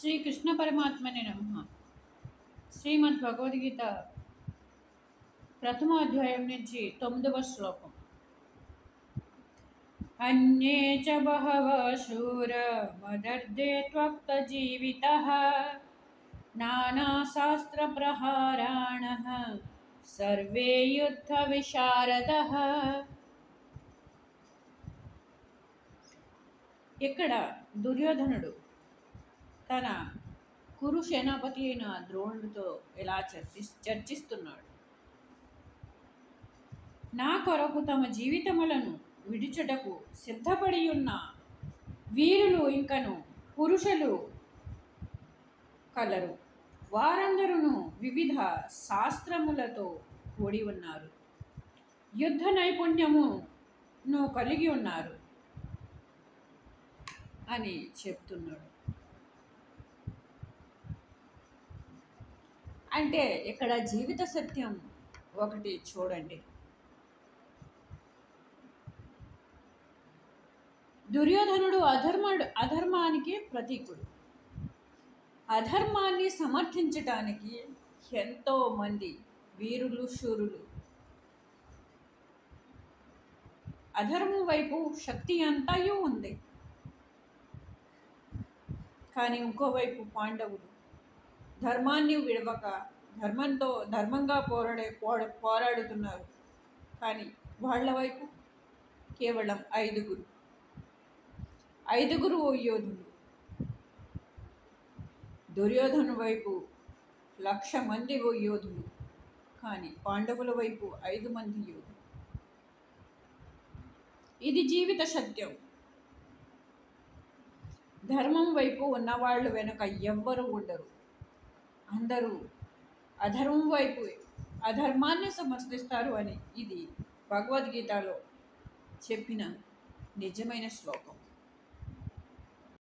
శ్రీ కృష్ణ పరమాత్మనే నమః. శ్రీమద్ భగవద్గీత ప్రథమ అధ్యాయం నుంచి 9వ శ్లోకం. అన్యే చ బహవః శూర మదర్దే త్వక్త జీవితః నానా శాస్త్ర ప్రహారాణః సర్వే యుద్ధ విశారదః. ఇక్కడ దుర్యోధనుడు తన కురు సేనాపతి అయిన ద్రోణుడితో ఇలా చర్చిస్తున్నాడు. నా కొరకు తమ జీవితములను విడుచుటకు సిద్ధపడి ఉన్న వీరులు ఇంకను పురుషులు కలరు. వారందరూ వివిధ శాస్త్రములతో కూడి ఉన్నారు, యుద్ధ నైపుణ్యమును కలిగి ఉన్నారు అని చెప్తున్నాడు. అంటే ఇక్కడ జీవిత సత్యం ఒకటి చూడండి. దుర్యోధనుడు అధర్మానికి ప్రతీకుడు. అధర్మాన్ని సమర్థించటానికి ఎంతో మంది వీరులు శూరులు. అధర్మం వైపు శక్తి అంతయు ఉంది, కానీ ఇంకోవైపు పాండవులు ధర్మాన్ని విడవక ధర్మంగా పోరాడుతున్నారు. కానీ వాళ్ళ వైపు కేవలం ఐదుగురు యోధులు. దుర్యోధను వైపు 1,00,000 మంది యోధులు, కానీ పాండవుల వైపు 5 మంది యోధులు. ఇది జీవిత సత్యం. ధర్మం వైపు ఉన్నవాళ్ళు వెనుక ఎవ్వరూ ఉండరు. అందరూ అధర్మం వైపు అధర్మాన్ని సమర్థిస్తారు అని ఇది భగవద్గీతలో చెప్పిన నిజమైన శ్లోకం.